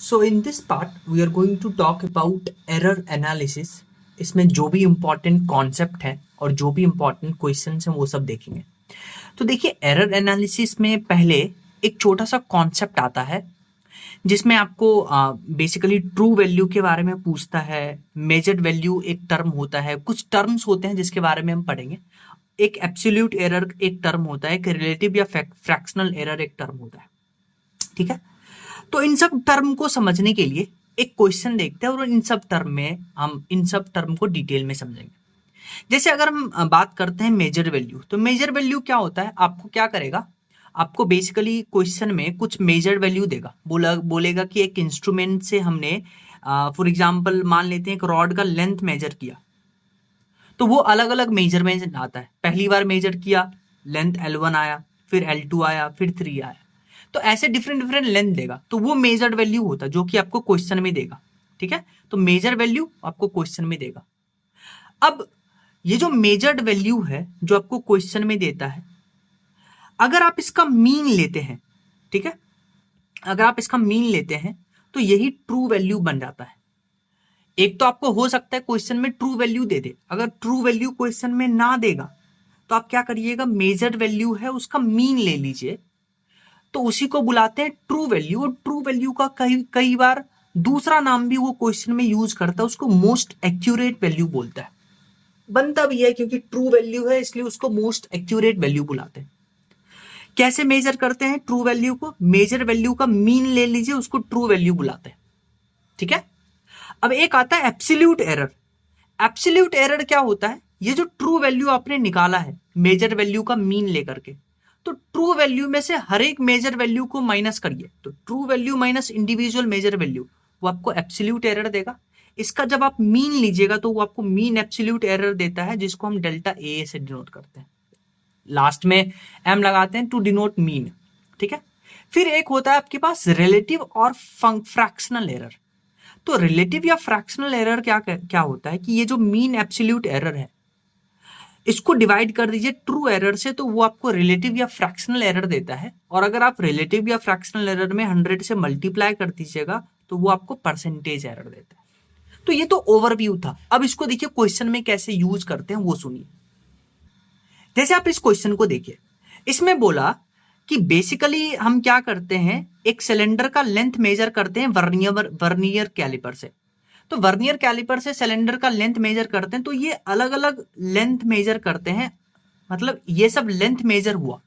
So in this part we are going to talk about error analysis. इसमें जो भी important concept है और जो भी इम्पोर्टेंट क्वेश्चन हैं वो सब देखेंगे। तो देखिए एरर एनालिसिस में पहले एक छोटा सा कॉन्सेप्ट आता है जिसमें आपको बेसिकली ट्रू वैल्यू के बारे में पूछता है। मेजर्ड वैल्यू एक टर्म होता है, कुछ टर्म्स होते हैं जिसके बारे में हम पढ़ेंगे। एक एब्सोल्यूट एरर एक टर्म होता है, एक रिलेटिव या फ्रैक्शनल एरर एक टर्म होता है। ठीक है, तो इन सब टर्म को समझने के लिए एक क्वेश्चन देखते हैं और इन सब टर्म को डिटेल में समझेंगे। जैसे अगर हम बात करते हैं मेजर वैल्यू, तो मेजर वैल्यू क्या होता है? आपको क्या करेगा, आपको बेसिकली क्वेश्चन में कुछ मेजर वैल्यू देगा, बोलेगा कि एक इंस्ट्रूमेंट से हमने फॉर एग्जांपल मान लेते हैं एक रॉड का लेंथ मेजर किया, तो वो अलग अलग मेजरमेंट आता है। पहली बार मेजर किया लेंथ L1 आया, फिर L2 आया, फिर 3 आया, तो ऐसे डिफरेंट डिफरेंट लेंथ देगा, तो वो मेजर्ड वैल्यू होता है जो कि आपको क्वेश्चन में देगा। ठीक है, तो मेजर वैल्यू आपको क्वेश्चन में देगा। अब ये जो मेजर्ड वैल्यू है जो आपको क्वेश्चन में देता है, अगर आप इसका मीन लेते हैं, ठीक है, अगर आप इसका मीन लेते हैं तो यही ट्रू वैल्यू बन जाता है। एक तो आपको हो सकता है क्वेश्चन में ट्रू वैल्यू दे दे, अगर ट्रू वैल्यू क्वेश्चन में ना देगा तो आप क्या करिएगा, मेजर्ड वैल्यू है उसका मीन ले लीजिए, तो उसी को बुलाते हैं ट्रू वैल्यू। और ट्रू वैल्यू का कई बार दूसरा नाम भी वो क्वेश्चन में यूज करता है, उसको मोस्ट एक्यूरेट वैल्यू बोलता है। बनता भी है क्योंकि ट्रू वैल्यू है इसलिए उसको मोस्ट एक्यूरेट वैल्यू बुलाते हैं। कैसे मेजर करते हैं ट्रू वैल्यू को? मेजर वैल्यू का मीन ले लीजिए, उसको ट्रू वैल्यू बुलाते हैं। ठीक है, अब एक आता है एब्सोल्यूट एरर। एब्सोल्यूट एरर क्या होता है? ये जो ट्रू वैल्यू आपने निकाला है मेजर वैल्यू का मीन लेकर के, तो ट्रू वैल्यू में से हर एक मेजर वैल्यू को माइनस करिए, तो true value minus individual measure value, वो आपको एब्सोल्यूट एरर देगा। इसका जब आप मीन लीजिएगा तो वो आपको मीन एब्सोल्यूट एरर देता है, जिसको हम डेल्टा ए से डिनोट करते हैं। लास्ट में एम लगाते हैं टू डिनोट मीन। ठीक है, फिर एक होता है आपके पास रिलेटिव और फ्रैक्शनल एरर। तो रिलेटिव या फ्रैक्शनल एरर क्या होता है कि ये जो मीन एब्सोल्यूट एरर है इसको डिवाइड कर दीजिए ट्रू एरर से, तो वो आपको रिलेटिव या फ्रैक्शनल एरर देता है। और अगर आप रिलेटिव या फ्रैक्शनल एरर में 100 से मल्टीप्लाई कर दीजिएगा तो वो आपको परसेंटेज एरर देता है। तो ये तो ओवरव्यू था। अब इसको देखिए क्वेश्चन में कैसे यूज करते हैं वो सुनिए। जैसे आप इस क्वेश्चन को देखिए, इसमें बोला कि बेसिकली हम क्या करते हैं, एक सिलेंडर का लेंथ मेजर करते हैं वर्नियर कैलिपर से। तो वर्नियर कैलिपर से सिलेंडर का लेंथ मेजर करते हैं, तो ये अलग अलग लेंथ मेजर करते हैं, मतलब ये सब लेंथ मेजर हुआ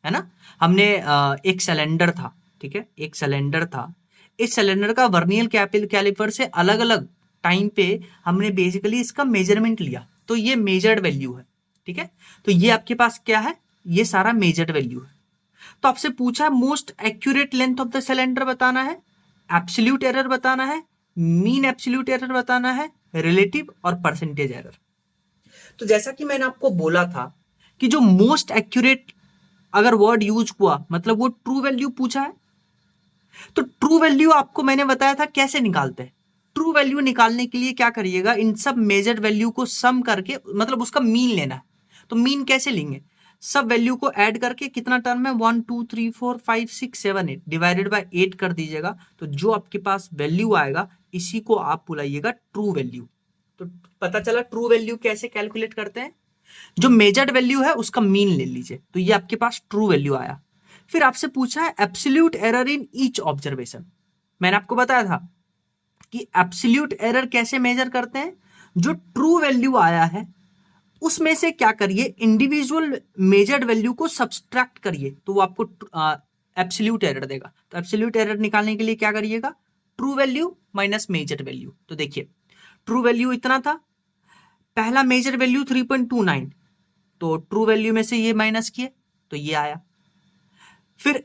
है ना। हमने एक सिलेंडर था, ठीक है, एक सिलेंडर था, इस सिलेंडर का वर्नियर कैलिपर से अलग अलग टाइम पे हमने बेसिकली इसका मेजरमेंट लिया, तो ये मेजर्ड वैल्यू है। ठीक है, तो ये आपके पास क्या है, ये सारा मेजर्ड वैल्यू है। तो आपसे पूछा है most accurate length of the cylinder बताना है, एब्सोल्यूट एरर बताना है, मीन एब्सोल्यूट एरर बताना है, रिलेटिव और परसेंटेज एरर। तो जैसा कि मैंने आपको बोला था कि जो मोस्ट एक्यूरेट अगर वर्ड यूज हुआ मतलब वो ट्रू वैल्यू पूछा है, तो ट्रू वैल्यू आपको मैंने बताया था कैसे निकालते हैं। ट्रू वैल्यू निकालने के लिए क्या करिएगा, इन सब मेजर्ड वैल्यू को सम करके मतलब उसका मीन लेना है। तो मीन कैसे लेंगे, सब वैल्यू को ऐड करके, कितना टर्म है 1 2 3 4 5 6 7 8 डिवाइडेड बाय 8 कर दीजिएगा, तो जो आपके पास वैल्यू आएगा इसी को आप बुलाइएगा ट्रू वैल्यू। तो पता चला ट्रू वैल्यू कैसे कैलकुलेट करते हैं, जो मेजर्ड वैल्यू है उसका मीन ले लीजिए, तो ये आपके पास ट्रू वैल्यू आया। फिर आपसे पूछा है absolute error in each observation. मैंने आपको बताया था कि एब्सोल्यूट एरर कैसे मेजर करते हैं, जो ट्रू वैल्यू आया है उसमें से क्या करिए, इंडिविजुअल मेजर्ड वैल्यू को सब्सट्रैक्ट करिए, तो वो आपको एब्सोल्यूट एरर देगा। तो एब्सोल्यूट एरर निकालने के लिए क्या करिएगा, true value minus measured value. तो देखिए ट्रू वैल्यू इतना था, पहला मेजर वैल्यू 3.29, तो ट्रू वैल्यू में से ये माइनस किए तो ये आया। फिर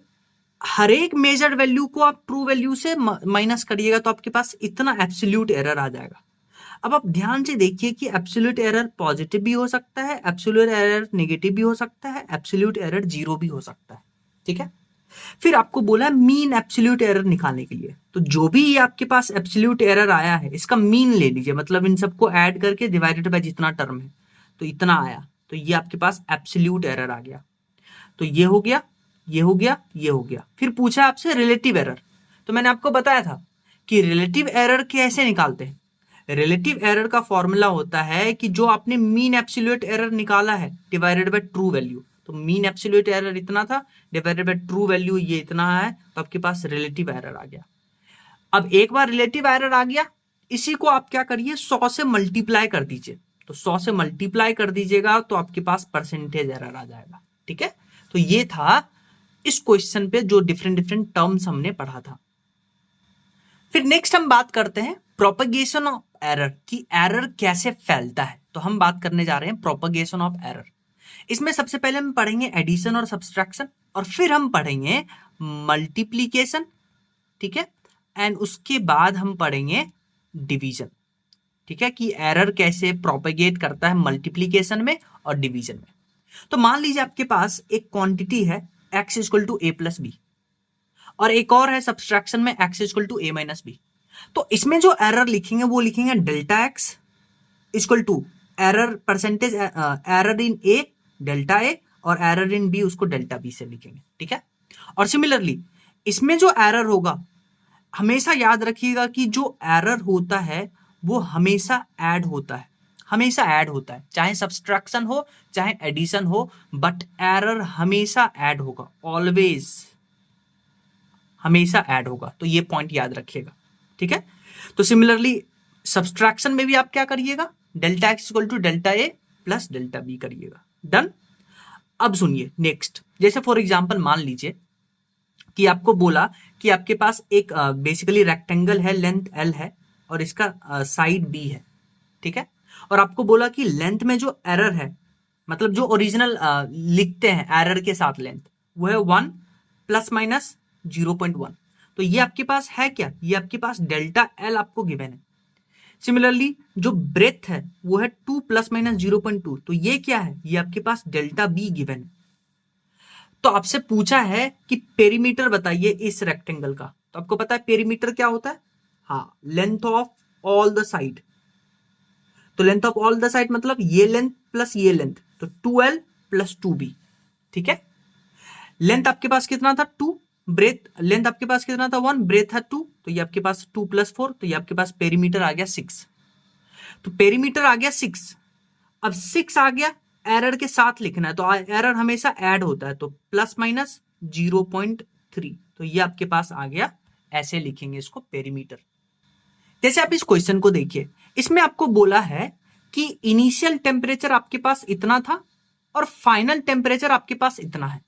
हर एक मेजर्ड वैल्यू को आप ट्रू वैल्यू से माइनस करिएगा तो आपके पास इतना एब्सोल्यूट एरर आ जाएगा। अब आप ध्यान से देखिए कि एब्सोल्यूट एरर पॉजिटिव भी हो सकता है, एब्सोल्यूट एरर नेगेटिव भी हो सकता है, एब्सोल्यूट एरर 0 भी हो सकता है। ठीक है, फिर आपको बोला मीन एब्सोल्यूट एरर निकालने के लिए, तो जो भी आपके पास एब्सोल्यूट एरर आया है इसका मीन ले लीजिए, मतलब इन सबको ऐड करके डिवाइडेड बाय जितना टर्म है, तो इतना आया, तो ये आपके पास एब्सोल्यूट एरर आ गया। तो ये हो गया, ये हो गया, ये हो गया। फिर पूछा आपसे रिलेटिव एरर, तो मैंने आपको बताया था कि रिलेटिव एरर कैसे निकालते हैं। रिलेटिव एरर का फॉर्मूला होता है कि जो आपने मीन एब्सोल्यूट एरर निकाला है डिवाइडेड बाय ट्रू वैल्यू, तो मीन एब्सोल्यूट एरर इतना था डिवाइडेड बाय ट्रू वैल्यू ये इतना है, तो आपके पास रिलेटिव एरर आ गया। अब एक बार रिलेटिव एरर आ गया, इसी को आप क्या करिए 100 से मल्टीप्लाई कर दीजिए, तो 100 से मल्टीप्लाई कर दीजिएगा तो आपके पास परसेंटेज एरर आ जाएगा। ठीक है, तो ये था इस क्वेश्चन पे जो डिफरेंट डिफरेंट टर्म्स हमने पढ़ा था। फिर नेक्स्ट हम बात करते हैं प्रोपगेशन ऑफ एरर, कि एरर कैसे फैलता है। तो हम बात करने जा रहे हैं प्रोपगेशन ऑफ एरर। इसमें सबसे पहले हम पढ़ेंगे एडिशन और सब्सट्रैक्शन, और फिर हम पढ़ेंगे मल्टीप्लीकेशन, ठीक है, एंड उसके बाद हम पढ़ेंगे डिवीजन। ठीक है, कि एरर कैसे प्रोपेगेट करता है मल्टीप्लीकेशन में और डिवीजन में। तो मान लीजिए आपके पास एक क्वांटिटी है x equal to A plus B, और एक और है सब्सट्रैक्शन में x equal to A minus B. तो इसमें जो एरर लिखेंगे वो लिखेंगे delta X equal to error percentage error in A delta A, और एरर इन बी उसको डेल्टा बी से लिखेंगे। ठीक है, और सिमिलरली इसमें जो एरर होगा हमेशा याद रखिएगा कि जो एरर होता है वो हमेशा ऐड होता है, हमेशा ऐड होता है, चाहे सब्सट्रैक्शन हो चाहे एडिशन हो, बट एरर हमेशा ऐड होगा, ऑलवेज हमेशा ऐड होगा। तो ये पॉइंट याद रखिएगा। ठीक है, तो सिमिलरली सब्सट्रैक्शन में भी आप क्या करिएगा, delta X equal to delta A plus delta B करिएगा। डन। अब सुनिए नेक्स्ट, जैसे फॉर एग्जांपल मान लीजिए कि आपको बोला कि आपके पास एक बेसिकली रेक्टेंगल है, लेंथ एल है और इसका साइड बी है। ठीक है, और आपको बोला कि लेंथ में जो एरर है, मतलब जो ओरिजिनल लिखते हैं एरर के साथ लेंथ, वो है 1 प्लस माइनस 0.1। तो ये आपके पास है क्या, ये आपके पास डेल्टा एल आपको गिवन है। सिमिलरली जो ब्रेथ है वो है 2 प्लस माइनस 0.2, तो ये क्या है, ये आपके पास डेल्टा बी गिवन है। तो आपसे पूछा है कि पेरीमीटर बताइए इस रेक्टेंगल का, तो आपको पता है पेरीमीटर क्या होता है, हाँ, length of all the side. तो length of all the side मतलब ये लेंथ प्लस ये लेंथ, तो 2l प्लस 2b। ठीक है, लेंथ आपके पास कितना था 2, ब्रेथ लेंथ आपके पास कितना था 1, ब्रेथ था 2, तो ये आपके पास 2 प्लस 4, तो ये आपके पास पेरीमीटर आ गया 6। तो पेरीमीटर आ गया 6। अब 6 आ गया, एरर के साथ लिखना है, तो एरर हमेशा ऐड होता है, तो प्लस माइनस 0.3, तो ये आपके पास आ गया। ऐसे लिखेंगे इसको पेरीमीटर। जैसे आप इस क्वेश्चन को देखिए, इसमें आपको बोला है कि इनिशियल टेम्परेचर आपके पास इतना था और फाइनल टेम्परेचर आपके पास इतना है।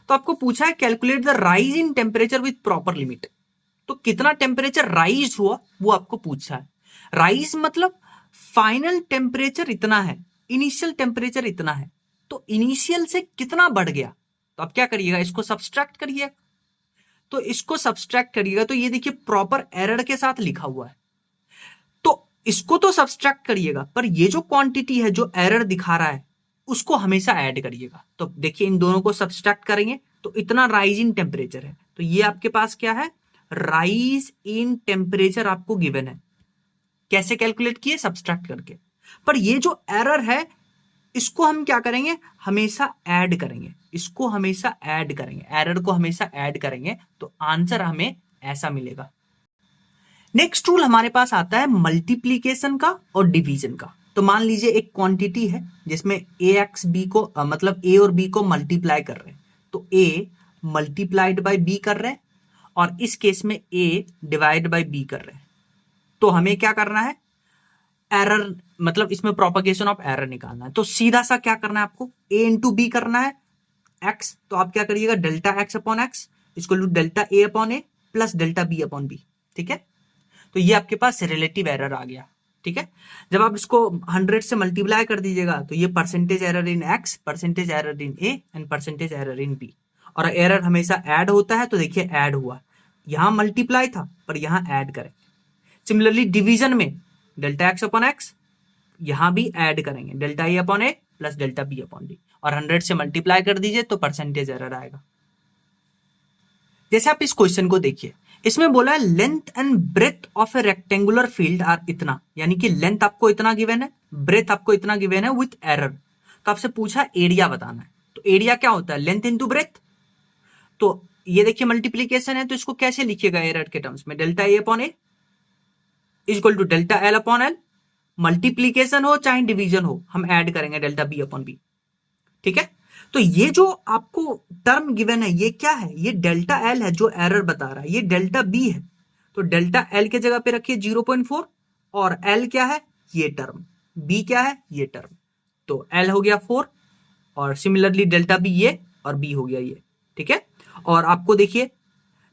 तो आपको पूछा है calculate the rise in temperature with proper limit. तो कितना टेम्परेचर राइज हुआ वो आपको पूछा है। राइज मतलब फाइनल टेम्परेचर इतना है, इनिशियल टेम्परेचर इतना है, तो इनिशियल से कितना बढ़ गया। तो आप क्या करिएगा, इसको सब्सट्रैक्ट करिएगा। तो इसको सब्सट्रैक्ट करिएगा, तो ये देखिए प्रॉपर एरर के साथ लिखा हुआ है, तो इसको तो सब्सट्रैक्ट करिएगा, पर ये जो क्वांटिटी है जो एरर दिखा रहा है उसको हमेशा ऐड करिएगा। तो देखिए इन दोनों को सब्सट्रैक्ट करेंगे तो इतना राइज इन टेम्परेचर है, तो ये आपके पास क्या है, राइज इन टेम्परेचर आपको गिवन है। कैसे कैलकुलेट किए, सब्सट्रैक्ट करके। पर ये जो एरर है इसको हम क्या करेंगे, हमेशा ऐड करेंगे, इसको हमेशा ऐड करेंगे, एरर को हमेशा ऐड करेंगे, तो आंसर हमें ऐसा मिलेगा। नेक्स्ट रूल हमारे पास आता है मल्टीप्लीकेशन का और डिवीजन का। तो मान लीजिए एक क्वांटिटी है जिसमें ए एक्स बी को मतलब ए और बी को मल्टीप्लाई कर रहे हैं, तो ए मल्टीप्लाइड बाय बी कर रहे हैं, और इस केस में ए डिवाइड बाय बी कर रहे हैं। तो हमें क्या करना है, एरर मतलब इसमें प्रोपगेशन ऑफ एरर निकालना है। तो सीधा सा क्या करना है आपको, ए इंटू बी करना है एक्स, तो आप क्या करिएगा delta X upon X equal to delta A upon A plus delta B upon B. ठीक है, तो ये आपके पास रिलेटिव एरर आ गया। ठीक है, जब आप इसको 100 से मल्टीप्लाई कर दीजिएगा तो ये percentage error in X, percentage error in A and percentage error in B. और एरर हमेशा ऐड होता है, तो देखिए ऐड हुआ, यहां मल्टीप्लाई था पर यहां ऐड करें। सिमिलरली डिवीजन में डेल्टा एक्स अपॉन एक्स, यहां भी ऐड करेंगे delta A upon A plus delta B upon B, और 100 से मल्टीप्लाई कर दीजिए तो परसेंटेज एरर आएगा। जैसे आप इस क्वेश्चन को देखिए, इसमें बोला है length and breadth of a rectangular field are इतना, यानी कि लेंथ आपको इतना गिवन है, ब्रेथ आपको इतना गिवन है विथ एरर। तो आपसे पूछा एरिया बताना है, तो एरिया क्या होता है, लेंथ इंटू ब्रेथ। तो ये देखिए मल्टीप्लीकेशन है, तो इसको कैसे लिखिएगा एरर के टर्म्स में, delta A upon A is equal to delta L upon L. Multiplication हो चाहे डिवीजन हो, हम ऐड करेंगे डेल्टा बी अपॉन बी। ठीक है, तो ये जो आपको टर्म गिवन है ये क्या है, ये डेल्टा एल है जो एरर बता रहा है, ये डेल्टा बी है। तो डेल्टा एल के जगह पे रखिए 0.4 और एल क्या है, ये टर्म, बी क्या है, ये टर्म। तो एल हो गया 4 और सिमिलरली डेल्टा बी ये और बी हो गया ये। ठीक है, और आपको देखिए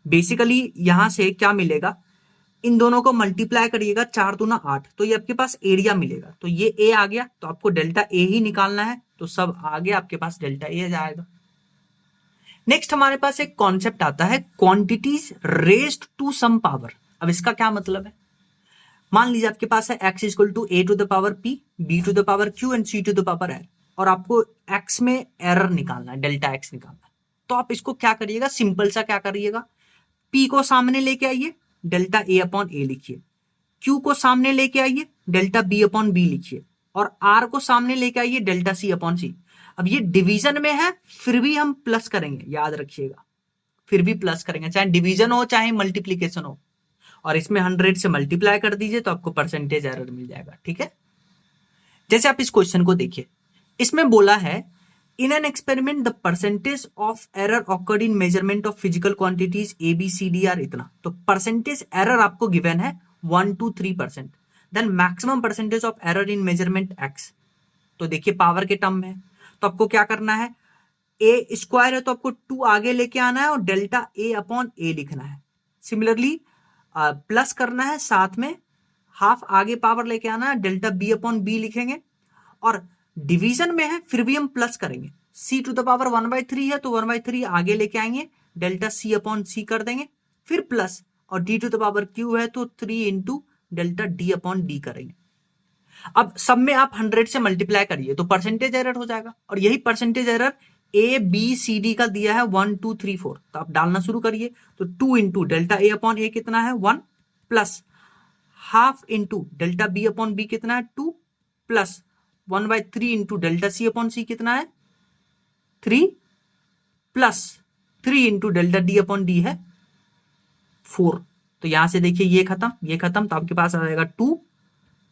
बेसिकली यहां से क्या मिलेगा, इन दोनों को मल्टीप्लाई करिएगा, 4 दूना 8, तो ये आपके पास एरिया मिलेगा। तो ये ए आ गया, तो आपको डेल्टा ए ही निकालना है, तो सब आगे आपके पास डेल्टा ए जाएगा। नेक्स्ट हमारे पास एक कॉन्सेप्ट आता है quantities raised to some power. अब इसका क्या मतलब है, मान लीजिए आपके पास है x equal to a to the power p, b to the power q and c to the power r, और आपको x में एरर निकालना है, डेल्टा x निकालना है। तो आप इसको क्या करिएगा, सिंपल सा क्या करिएगा, p को सामने लेके आइए, डेल्टा a अपॉन a लिखिए, q को सामने लेके आइए, डेल्टा b अपॉन b लिखिए, और r को सामने लेके आइए, डेल्टा c अपॉन c। अब ये डिवीजन में है, फिर भी हम प्लस करेंगे, याद रखिएगा, फिर भी प्लस करेंगे, चाहे डिवीजन हो चाहे मल्टीप्लीकेशन हो, और इसमें 100 से मल्टीप्लाई कर दीजिए तो आपको परसेंटेज एरर मिल जाएगा। ठीक है, जैसे आप इस क्वेश्चन को देखिए, इसमें बोला है in an experiment the percentage of error occurred in measurement of physical quantities A B C D are इतना। तो परसेंटेज एरर आपको गिवन है 1 to 3%, then maximum percentage of error in measurement X. तो देखिए पावर के term में, तो आपको क्या करना है, ए स्क्वायर है तो आपको 2 आगे लेके आना है और डेल्टा ए अपॉन ए लिखना है। सिमिलरली प्लस करना है, साथ में हाफ आगे पावर लेके आना है, डेल्टा बी अपॉन बी लिखेंगे, और डिवीजन में है फिर भी हम प्लस करेंगे, सी टू द पावर 1/3 है तो 1/3 आगे लेके आएंगे, डेल्टा सी अपॉन सी कर देंगे, फिर प्लस, और D to the power Q है तो 3 into delta D upon D करेंगे। अब सब में आप 100 से मल्टीप्लाई करिए तो परसेंटेज एरर हो जाएगा, और यही percentage error A B C D का दिया है 1 2 3 4, तो आप डालना शुरू करिए। तो 2 into delta A upon A कितना है 1, plus half into delta B upon B कितना है 2, plus 1/3 into delta C upon C कितना है 3, plus 3 into delta D upon D है 4। तो यहां से देखिए ये खत्म, तो आपके पास आ जाएगा 2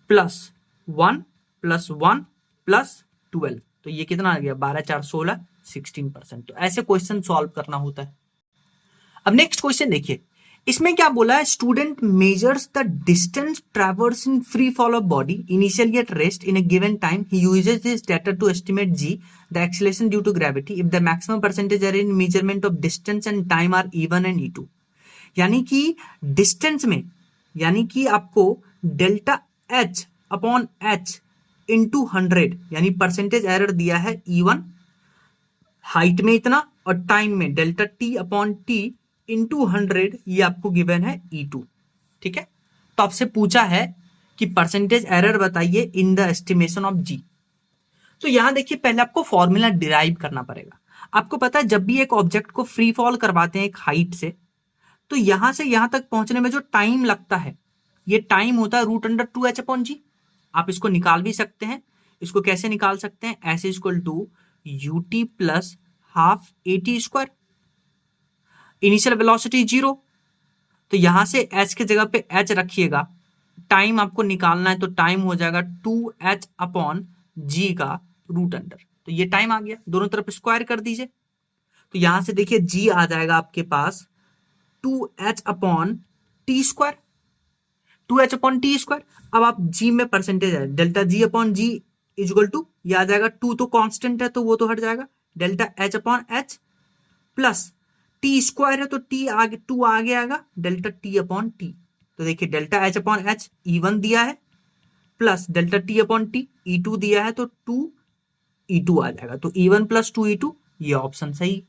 प्लस 1 प्लस 1 प्लस 12, तो ये कितना आ गया 12 4 16 16%। तो ऐसे क्वेश्चन सॉल्व करना होता है। अब नेक्स्ट क्वेश्चन देखिए, इसमें क्या बोला है, student measures the distance traverse in free fall of body initially at rest in a given time, he uses this data to estimate g the acceleration due to gravity if the maximum percentage error in measurement of distance and time are E1 and E2। यानी कि distance में, यानी कि आपको delta h upon h into 100 यानी percentage error दिया है E1, height में इतना, और टाइम में delta t upon t into 100 ये आपको गिवन है E2। ठीक है, तो आपसे पूछा है कि परसेंटेज एरर बताइए in the estimation of g। तो यहां देखिए पहले आपको फॉर्मूला डिराइव करना पड़ेगा। आपको पता है जब भी एक ऑब्जेक्ट को फ्री फॉल करवाते हैं एक हाइट से, तो यहां से यहां तक पहुंचने में जो टाइम लगता है, ये टाइम होता है √2h अपॉन g। आप इसको निकाल भी सकते हैं, इसको कैसे निकाल सकते हैं, ऐसे equal to ut plus half at²। Initial velocity 0, तो यहां से h के जगह पे h रखिएगा, टाइम आपको निकालना है तो टाइम हो जाएगा 2h अपॉन g का √, तो ये टाइम आ गया, दोनों तरफ स्क्वायर कर दीजिए। तो यहां से देखिए g आ जाएगा आपके पास 2h upon t², 2h upon t²। अब आप g में परसेंटेज है, delta g upon g equal to, ये आ जाएगा 2 तो कांस्टेंट है तो वो तो हट जाएगा, delta h upon h plus t² है तो t आगे 2 आगे आएगा, डेल्टा t अपॉन t। तो देखिए delta h upon h E1 दिया है, plus delta t upon t E2 दिया है, तो 2 E2 आ जाएगा, तो E1 प्लस 2 E2 ये ऑप्शन सही।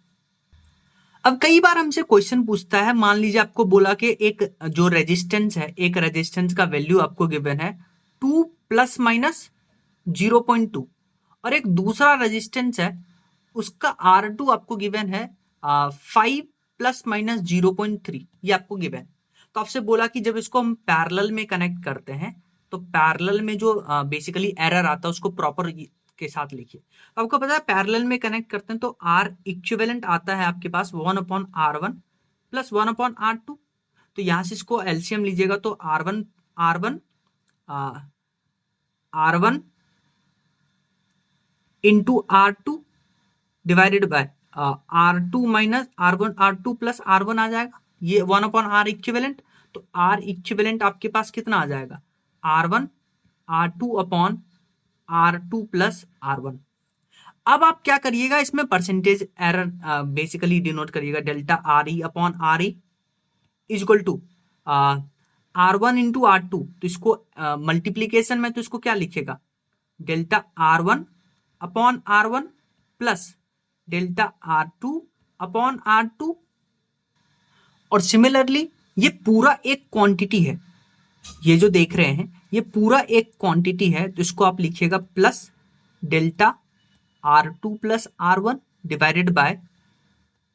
अब कई बार हमसे क्वेश्चन पूछता है, मान लीजिए आपको बोला कि एक जो रेजिस्टेंस है, एक रेजिस्टेंस का वैल्यू आपको गिवन है 2 प्लस माइनस 0.2, और एक दूसरा रेजिस्टेंस है उसका R2 आपको गिवन है 5 प्लस माइनस 0.3, ये आपको गिवन। तो आपसे बोला कि जब इसको हम पैरेलल में कनेक्ट करते हैं तो पैरेलल में जो बेसिकली एरर आता है उसको प्रॉपर के साथ लिखिए। तो आपको पता है पैरेलल में कनेक्ट करते हैं तो आर इक्विवेलेंट आता है आपके पास 1/r1 प्लस 1/r2। तो यहां से इसको एलसीएम लीजिएगा तो R1 into R2 divided by R2 minus R2 plus R1 आ जाएगा, ये 1/r इक्विवेलेंट। तो R इक्विवेलेंट आपके पास कितना आ जाएगा, R1 R2 प्लस R1। अब आप क्या करिएगा, इसमें परसेंटेज एरर बेसिकली डिनोट करिएगा, delta RE is equal to R1 into R2। तो इसको मल्टीप्लीकेशन में तो इसको क्या लिखेगा, delta R1 plus delta R2 और सिमिलरली ये पूरा एक क्वांटिटी है, ये जो देख रहे हैं ये पूरा एक क्वांटिटी है, तो इसको आप लिखिएगा plus delta R2 plus R1 divided by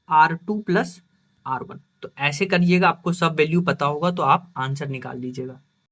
R2 plus R1। तो ऐसे करिएगा, आपको सब वैल्यू पता होगा तो आप आंसर निकाल लीजिएगा।